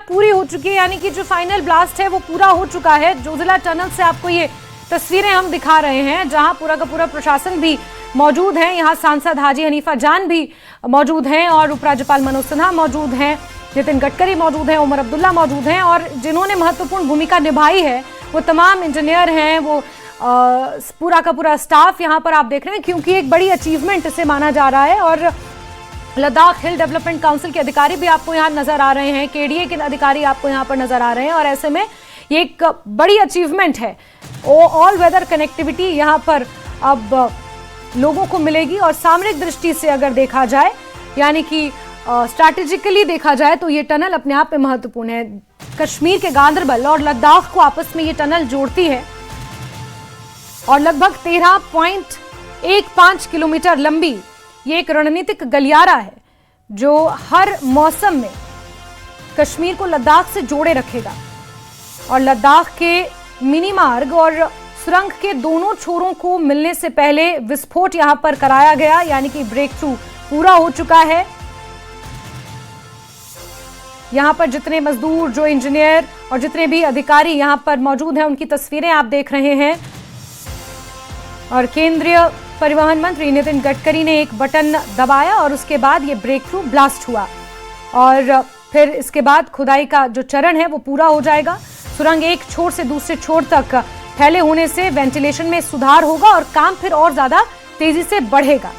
पूरी हो चुकी है, यानी कि जो फाइनल ब्लास्ट है वो पूरा हो चुका है। जोजिला टनल से आपको ये तस्वीरें हम दिखा रहे हैं, जहां पूरा का पूरा प्रशासन भी मौजूद है। यहाँ सांसद हाजी हनीफा जान भी मौजूद हैं और उपराज्यपाल मनोज सिन्हा मौजूद हैं, नितिन गडकरी मौजूद हैं, उमर अब्दुल्ला मौजूद हैं, और जिन्होंने महत्वपूर्ण भूमिका निभाई है वो तमाम इंजीनियर हैं, वो पूरा का पूरा स्टाफ यहाँ पर आप देख रहे हैं, क्योंकि एक बड़ी अचीवमेंट इसे माना जा रहा है। और लद्दाख हिल डेवलपमेंट काउंसिल के अधिकारी भी आपको यहाँ नजर आ रहे हैं, केडीए के अधिकारी आपको यहाँ पर नजर आ रहे हैं, और ऐसे में ये एक बड़ी अचीवमेंट है। ऑल वेदर कनेक्टिविटी यहाँ पर अब लोगों को मिलेगी, और सामरिक दृष्टि से अगर देखा जाए, यानी कि स्ट्रैटेजिकली देखा जाए, तो ये टनल अपने आप में महत्वपूर्ण है। कश्मीर के गांदरबल और लद्दाख को आपस में ये टनल जोड़ती है और लगभग 13.15 किलोमीटर लंबी ये एक रणनीतिक गलियारा है जो हर मौसम में कश्मीर को लद्दाख से जोड़े रखेगा। और लद्दाख के मिनी मार्ग और सुरंग के दोनों छोरों को मिलने से पहले विस्फोट यहां पर कराया गया, यानी कि ब्रेक थ्रू पूरा हो चुका है। यहां पर जितने मजदूर, जो इंजीनियर और जितने भी अधिकारी यहां पर मौजूद हैं, उनकी तस्वीरें आप देख रहे हैं। और केंद्रीय परिवहन मंत्री नितिन गडकरी ने एक बटन दबाया और उसके बाद ये ब्रेक थ्रू ब्लास्ट हुआ, और फिर इसके बाद खुदाई का जो चरण है वो पूरा हो जाएगा। सुरंग एक छोर से दूसरे छोर तक फैले होने से वेंटिलेशन में सुधार होगा और काम फिर और ज्यादा तेजी से बढ़ेगा,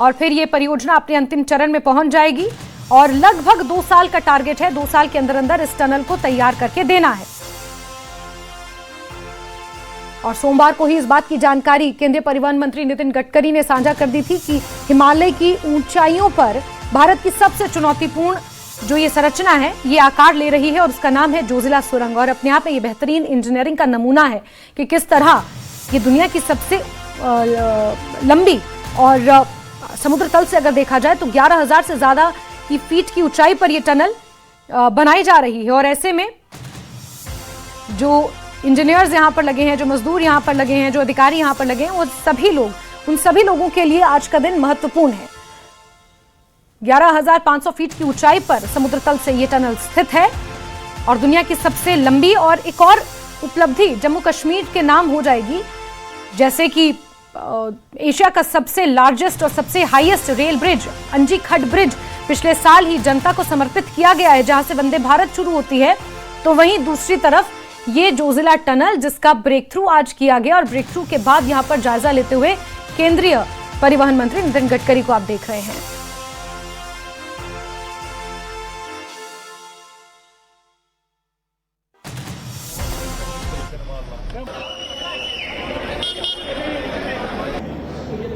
और फिर ये परियोजना अपने अंतिम चरण में पहुंच जाएगी। और लगभग 2 साल का टारगेट है, 2 साल के अंदर अंदर इस टनल को तैयार करके देना है। और सोमवार को ही इस बात की जानकारी केंद्रीय परिवहन मंत्री नितिन गडकरी ने साझा कर दी थी कि हिमालय की ऊंचाइयों पर भारत की सबसे चुनौतीपूर्ण जो ये संरचना है ये आकार ले रही है, और उसका नाम है जोजिला सुरंग। और अपने आप में ये बेहतरीन इंजीनियरिंग का नमूना है कि किस तरह ये दुनिया की सबसे लंबी, और समुद्र तल से अगर देखा जाए तो 11,000 से ज्यादा की फीट की ऊंचाई पर यह टनल बनाई जा रही है। और ऐसे में जो इंजीनियर्स यहाँ पर लगे हैं, जो मजदूर यहाँ पर लगे हैं, जो अधिकारी यहाँ पर लगे हैं, वो सभी लोग, उन सभी लोगों के लिए आज का दिन महत्वपूर्ण है। 11,500 फीट की ऊंचाई पर समुद्र तल से ये टनल स्थित है और दुनिया की सबसे लंबी, और एक और उपलब्धि जम्मू कश्मीर के नाम हो जाएगी, जैसे कि एशिया का सबसे लार्जेस्ट और सबसे हाईएस्ट रेल ब्रिज अंजी खड ब्रिज पिछले साल ही जनता को समर्पित किया गया है, जहां से वंदे भारत शुरू होती है। तो वहीं दूसरी तरफ ये जोजिला टनल, जिसका ब्रेक थ्रू आज किया गया, और ब्रेक थ्रू के बाद यहां पर जायजा लेते हुए केंद्रीय परिवहन मंत्री नितिन गडकरी को आप देख रहे हैं।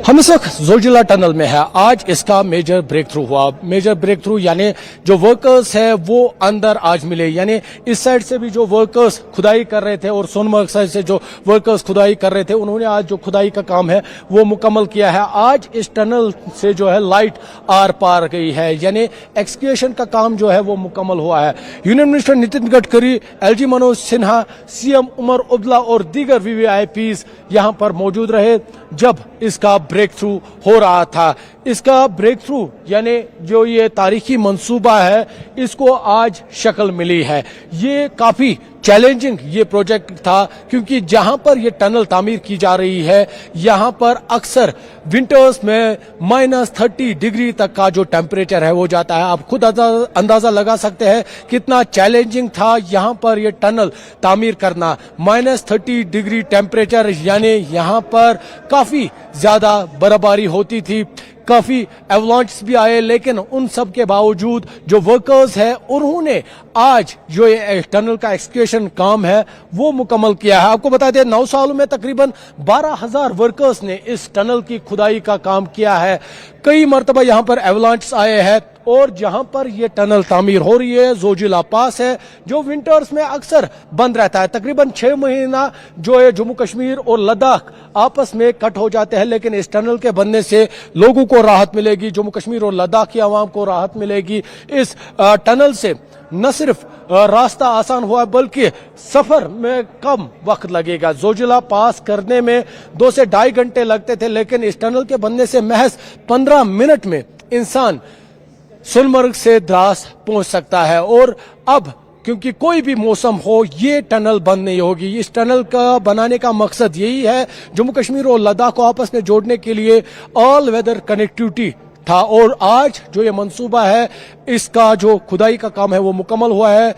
हम इस वक्त जोजिला टनल में है। आज इसका मेजर ब्रेक थ्रू हुआ। मेजर ब्रेक थ्रू यानी जो वर्कर्स है वो अंदर आज मिले, यानी इस साइड से भी जो वर्कर्स खुदाई कर रहे थे और सोनमर्ग साइड से जो वर्कर्स खुदाई कर रहे थे, उन्होंने आज जो खुदाई का काम है वो मुकम्मल किया है। आज इस टनल से जो है लाइट आर पार गई है, यानी एक्सकेवेशन का काम जो है वो मुकम्मल हुआ है। Union minister Nitin Gadkari, LG Manoj Sinha, CM Omar Abdullah और दीगर वीवीआईपीज यहां पर मौजूद रहे जब इसका ब्रेक थ्रू हो रहा था। इसका ब्रेक थ्रू यानी जो ये तारीखी मंसूबा है, इसको आज शक्ल मिली है। ये काफी चैलेंजिंग ये प्रोजेक्ट था, क्योंकि जहां पर ये टनल तामीर की जा रही है, यहां पर अक्सर विंटर्स में -30 डिग्री तक का जो टेम्परेचर है वो जाता है। आप खुद अंदाजा लगा सकते हैं कितना चैलेंजिंग था यहां पर ये टनल तामीर करना। -30 डिग्री टेम्परेचर, यानी यहां पर काफी ज्यादा बर्फबारी होती थी, काफी एवलांच भी आए, लेकिन उन सब के बावजूद जो वर्कर्स है उन्होंने आज जो ये टनल का एक्सकेवेशन काम है वो मुकम्मल किया है। आपको बता दें 9 सालों में तकरीबन 12,000 वर्कर्स ने इस टनल की खुदाई का काम किया है। कई मरतबा यहाँ पर एवलांच आए हैं, और जहां पर यह टनल तामीर हो रही है जोजिला पास है, जो विंटर्स में अक्सर बंद रहता है। तकरीबन 6 महीना जो है जम्मू कश्मीर और लद्दाख आपस में कट हो जाते हैं, लेकिन इस टनल के बनने से लोगों को राहत मिलेगी, जम्मू कश्मीर और लद्दाख की आवाम को राहत मिलेगी। इस टनल से न सिर्फ रास्ता आसान हुआ बल्कि सफर में कम वक्त लगेगा। जोजिला पास करने में 2 से 2.5 घंटे लगते थे, लेकिन इस टनल के बनने से महज 15 मिनट में इंसान सोनमर्ग से द्रास पहुंच सकता है। और अब क्योंकि कोई भी मौसम हो ये टनल बंद नहीं होगी। इस टनल का बनाने का मकसद यही है, जम्मू कश्मीर और लद्दाख को आपस में जोड़ने के लिए ऑल वेदर कनेक्टिविटी था। और आज जो ये मंसूबा है इसका जो खुदाई का काम है वो मुकम्मल हुआ है।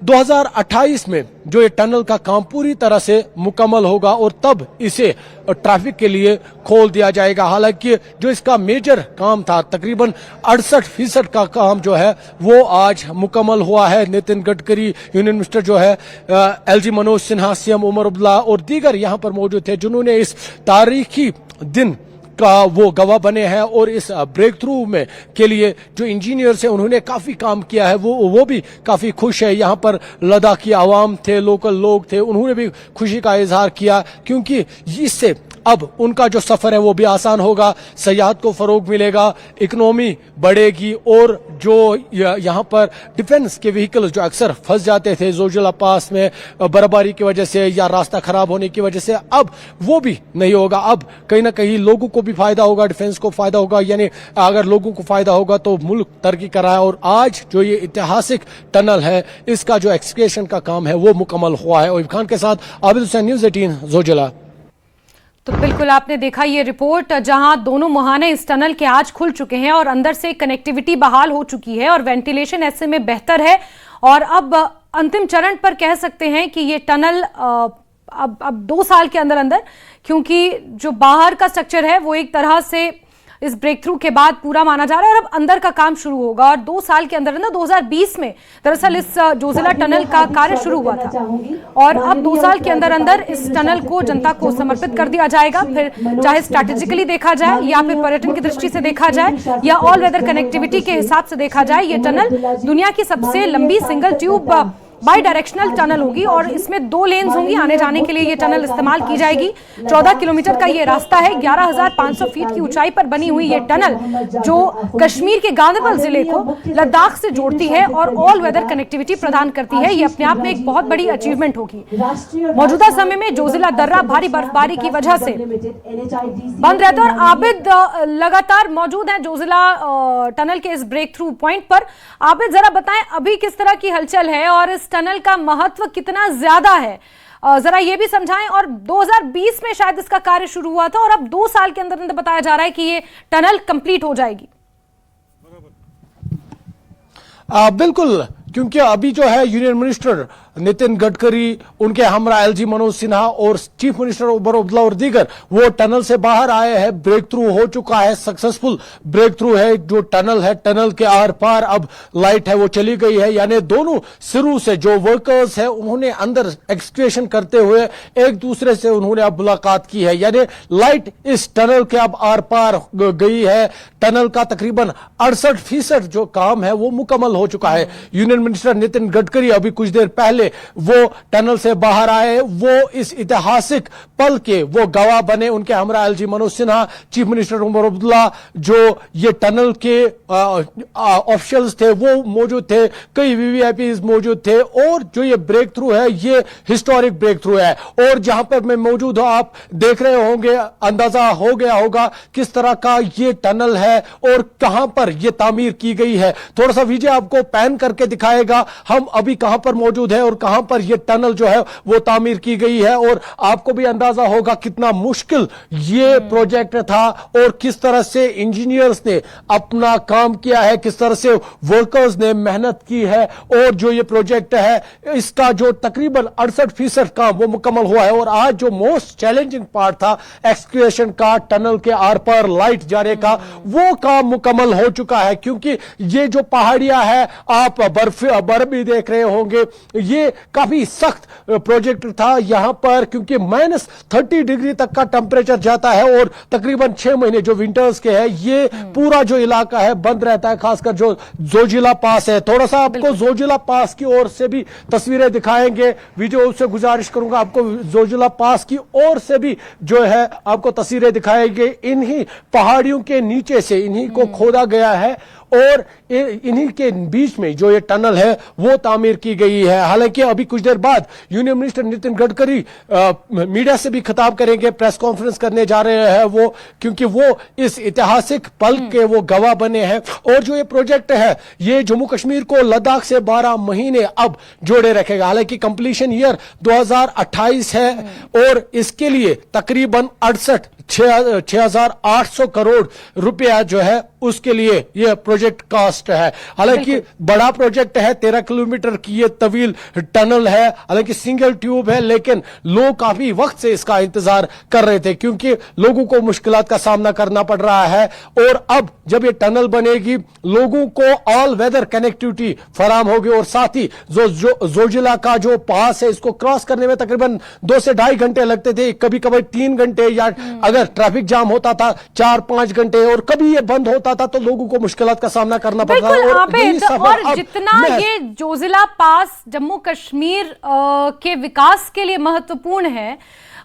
2028 में जो ये टनल का काम पूरी तरह से मुकम्मल होगा और तब इसे ट्रैफिक के लिए खोल दिया जाएगा। हालांकि जो इसका मेजर काम था तकरीबन 68% का काम जो है वो आज मुकम्मल हुआ है। नितिन गडकरी, यूनियन मिनिस्टर जो है एलजी मनोज सिन्हा, सीएम उमर अब्दुल्ला और दीगर यहां पर मौजूद थे जिन्होंने इस तारीखी दिन का वो गवाह बने हैं। और इस ब्रेक थ्रू में के लिए जो इंजीनियर्स हैं उन्होंने काफी काम किया है, वो भी काफी खुश है। यहाँ पर लद्दाखी आवाम थे, लोकल लोग थे, उन्होंने भी खुशी का इजहार किया क्योंकि इससे अब उनका जो सफर है वो भी आसान होगा, सयाहत को फरोग मिलेगा, इकोनॉमी बढ़ेगी। और जो यहाँ पर डिफेंस के व्हीकल जो अक्सर फंस जाते थे जोजिला पास में बर्फबारी की वजह से या रास्ता खराब होने की वजह से, अब वो भी नहीं होगा। अब कहीं ना कहीं लोगों को भी फायदा होगा, डिफेंस को फायदा होगा। यानी अगर लोगों को फायदा होगा तो मुल्क तरक्की कर रहा है। और आज जो ये ऐतिहासिक टनल है इसका जो एक्सकेवेशन का काम है वो मुकम्मल हुआ है। और खान के साथ आबिद हुसैन, न्यूज़ 18 जोजिला। तो बिल्कुल आपने देखा ये रिपोर्ट, जहां दोनों मुहाने इस टनल के आज खुल चुके हैं और अंदर से कनेक्टिविटी बहाल हो चुकी है और वेंटिलेशन ऐसे में बेहतर है। और अब अंतिम चरण पर कह सकते हैं कि ये टनल अब 2 साल के अंदर अंदर, क्योंकि जो बाहर का स्ट्रक्चर है वो एक तरह से इस ब्रेक थ्रू के बाद पूरा माना जा रहा है और अब अंदर का काम शुरू होगा। और 2 साल के अंदर अंदर 2020 में दरअसल इस जोजिला टनल का कार्य शुरू हुआ था और अब 2 साल के अंदर अंदर इस टनल को जनता को समर्पित कर दिया जाएगा। फिर चाहे स्ट्रैटेजिकली देखा जाए या फिर पर्यटन की दृष्टि से देखा जाए या ऑल वेदर कनेक्टिविटी के हिसाब से देखा जाए, ये टनल दुनिया की सबसे लंबी single tube by directional tunnel होगी और इसमें 2 लेन्स होंगी। आने जाने के लिए ये टनल इस्तेमाल की जाएगी। 14 किलोमीटर का ये रास्ता है। 11,500 फीट की ऊंचाई पर बनी हुई ये टनल जो कश्मीर के गांदरबल जिले को लद्दाख से जोड़ती है और ऑल वेदर कनेक्टिविटी प्रदान करती है। ये अपने आप में एक बहुत बड़ी अचीवमेंट होगी। मौजूदा समय में जोजिला दर्रा भारी बर्फबारी की वजह से बंद रहता है और आबिद लगातार मौजूद है जोजिला टनल के इस ब्रेक थ्रू पॉइंट पर। आबिद, जरा बताएं अभी किस तरह की हलचल है और इस टनल का महत्व कितना ज्यादा है, जरा ये भी समझाएं। और 2020 में शायद इसका कार्य शुरू हुआ था और अब 2 साल के अंदर अंदर बताया जा रहा है कि ये टनल कंप्लीट हो जाएगी। बिल्कुल, क्योंकि अभी जो है यूनियन मिनिस्टर नितिन गडकरी, उनके हमरा एलजी मनोज सिन्हा और चीफ मिनिस्टर उमर अब्दुल्ला और दीगर वो टनल से बाहर आए हैं। ब्रेक थ्रू हो चुका है, सक्सेसफुल ब्रेक थ्रू है। जो टनल है, टनल के आर पार अब लाइट है वो चली गई है। यानी दोनों सिरों से जो वर्कर्स है उन्होंने अंदर एक्सकेवेशन करते हुए एक दूसरे से उन्होंने अब मुलाकात की है। यानी लाइट इस टनल के अब आर पार गई है। टनल का तकरीबन 68% जो काम है वो मुकम्मल हो चुका है। यूनियन मिनिस्टर नितिन गडकरी अभी कुछ देर पहले वो टनल से बाहर आए, वो इस ऐतिहासिक पल के वो गवाह बने। उनके हमरा LG Manoj Sinha, chief minister Omar Abdullah, जो ये टनल के ऑफिशियल्स थे वो मौजूद थे, कई वीवीआईपीज मौजूद थे। और जो ये ब्रेक थ्रू है ये हिस्टोरिक ब्रेक थ्रू है। और जहां पर मैं मौजूद हूं आप देख रहे होंगे, अंदाजा हो गया होगा किस तरह का ये टनल है और कहां पर ये तामीर की गई है। थोड़ा सा विजय आपको पैन करके दिखाएगा हम अभी कहां पर मौजूद है और कहां पर यह टनल जो है वो तामीर की गई है। और आपको भी अंदाजा होगा कितना मुश्किल ये प्रोजेक्ट था और किस तरह से इंजीनियर्स ने अपना काम किया है, किस तरह से वर्कर्स ने मेहनत की है। और जो ये प्रोजेक्ट है इसका जो तकरीबन 68% काम वो मुकम्मल हुआ है। और आज जो मोस्ट चैलेंजिंग पार्ट था एक्सकेवेशन का, टनल के आर पार लाइट जाने का, वो काम मुकम्मल हो चुका है। क्योंकि ये जो पहाड़ियां है आप बर्फ भी देख रहे होंगे, ये काफी सख्त प्रोजेक्ट था यहां पर, क्योंकि -30 डिग्री तक का टेम्परेचर जाता है और तकरीबन 6 महीने जो विंटर्स के हैं ये पूरा जो इलाका है बंद रहता है, खासकर जो जोजिला पास है। थोड़ा सा आपको जोजिला पास की ओर से भी तस्वीरें दिखाएंगे। वीडियो से गुजारिश करूंगा आपको जोजिला पास की ओर से भी जो है आपको तस्वीरें दिखाएंगे। इन्हीं पहाड़ियों के नीचे से इन्हीं को खोदा गया है और इन्हीं के बीच में जो ये टनल है वो तामीर की गई है। हालांकि अभी कुछ देर बाद union minister Nitin Gadkari media से भी खिताब करेंगे, प्रेस कॉन्फ्रेंस करने जा रहे हैं वो, क्योंकि वो इस ऐतिहासिक पल के वो गवाह बने हैं। और जो ये प्रोजेक्ट है ये जम्मू कश्मीर को लद्दाख से 12 महीने अब जोड़े रखेगा। हालांकि कंप्लीशन ईयर 2028 है और इसके लिए तकरीबन 6,800 करोड़ रुपया जो है उसके लिए यह प्रोजेक्ट कॉस्ट है। हालांकि बड़ा प्रोजेक्ट है, 13 किलोमीटर की ये तवील टनल है। हालांकि सिंगल ट्यूब है, लेकिन लोग काफी वक्त से इसका इंतजार कर रहे थे क्योंकि लोगों को मुश्किलात का सामना करना पड़ रहा है। और अब जब ये टनल बनेगी लोगों को ऑल वेदर कनेक्टिविटी फराम होगी और साथ ही जोजिला का जो पास है इसको क्रॉस करने में तकरीबन 2 से 2.5 घंटे लगते थे, कभी कभी 3 घंटे, या अगर ट्रैफिक जाम होता था 4-5 घंटे, और कभी ये बंद होता था तो लोगों को मुश्किलात का सामना करना पड़ता है। और जितना ये जोजिला पास जम्मू कश्मीर के विकास के लिए महत्वपूर्ण है,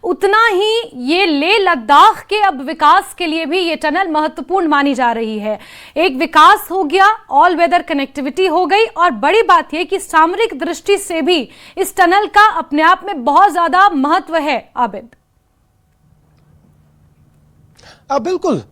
उतना ही ये लेह लद्दाख के अब विकास के लिए भी ये टनल महत्वपूर्ण मानी जा रही है। एक विकास हो गया, ऑल वेदर कनेक्टिविटी हो गई, और बड़ी बात यह कि सामरिक दृष्टि से भी इस टनल का अपने आप में बहुत ज्यादा महत्व है। आबिद, बिल्कुल,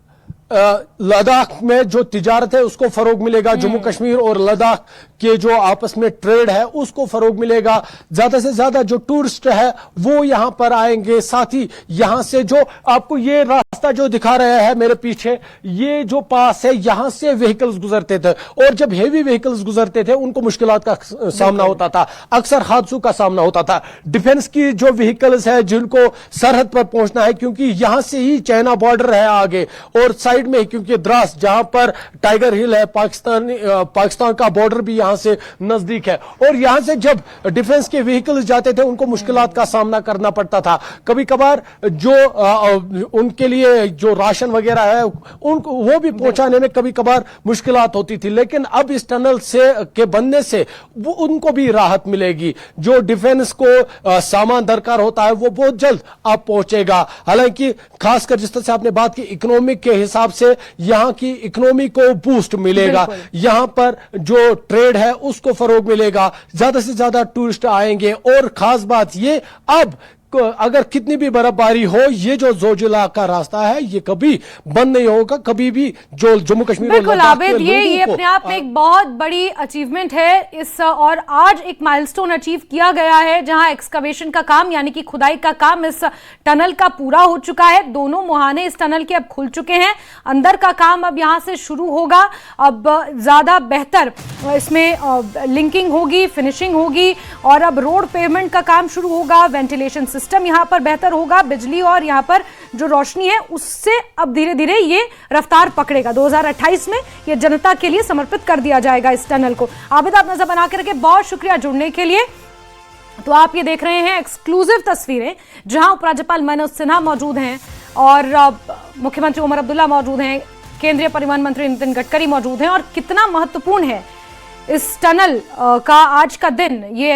लद्दाख में जो तिजारत है उसको फरोग मिलेगा, जम्मू कश्मीर और लद्दाख के जो आपस में ट्रेड है उसको फरोग मिलेगा, ज्यादा से ज्यादा जो टूरिस्ट है वो यहां पर आएंगे। साथ ही यहां से जो आपको ये रास्ता जो दिखा रहे हैं मेरे पीछे, ये जो पास है यहां से व्हीकल्स गुजरते थे, और जब हेवी व्हीकल्स गुजरते थे उनको मुश्किलात का सामना होता था, अक्सर हादसों का सामना होता था। डिफेंस की जो व्हीकल्स है जिनको सरहद पर पहुंचना है, क्योंकि यहां से ही चाइना बॉर्डर है आगे, और साइड में क्योंकि द्रास जहां पर टाइगर हिल है, पाकिस्तान का बॉर्डर भी यहां से नजदीक है, और यहां से जब डिफेंस के व्हीकल्स जाते थे उनको मुश्किलात का सामना करना पड़ता था। कभी कभार जो उनके लिए जो राशन वगैरह है उनको वो भी पहुंचाने में कभी कभार मुश्किलात होती थी, लेकिन अब इस टनल से के बनने से वो उनको भी राहत मिलेगी। जो डिफेंस को सामान दरकार होता है वो बहुत जल्द अब पहुंचेगा। हालांकि खासकर जिस तरह से आपने बात की, इकोनॉमिक के हिसाब से यहां की इकोनॉमी को बूस्ट मिलेगा, यहां पर जो ट्रेड है उसको फरोग मिलेगा, ज्यादा से ज्यादा टूरिस्ट आएंगे। और खास बात ये, अब अगर कितनी भी बर्फबारी हो, ये जो जोजिला का रास्ता है ये कभी बंद नहीं होगा, कभी भी। जो जम्मू कश्मीर बिल्कुल आबिद, ये अपने आप में एक बहुत बड़ी अचीवमेंट है इस, और आज एक माइलस्टोन अचीव किया गया है जहां एक्सकवेशन का काम यानी कि खुदाई का काम इस टनल का पूरा हो चुका है। दोनों मुहाने इस टनल के अब खुल चुके हैं, अंदर का काम अब यहां से शुरू होगा। अब ज्यादा बेहतर इसमें लिंकिंग होगी, फिनिशिंग होगी, और अब रोड पेवमेंट का काम शुरू होगा, वेंटिलेशन सिस्टम यहां पर बेहतर होगा, बिजली और यहां पर जो रोशनी है उससे अब धीरे धीरे ये रफ्तार पकड़ेगा। 2028 में ये जनता के लिए समर्पित कर दिया जाएगा इस टनल को। आबिद, आप नजर बना के रखे, बहुत शुक्रिया जुड़ने के लिए। तो आप ये देख रहे हैं एक्सक्लूसिव तस्वीरें जहां उपराज्यपाल मनोज सिन्हा मौजूद हैं और मुख्यमंत्री उमर अब्दुल्ला मौजूद हैं, केंद्रीय परिवहन मंत्री नितिन गडकरी मौजूद हैं। और कितना महत्वपूर्ण है इस टनल का आज का दिन, ये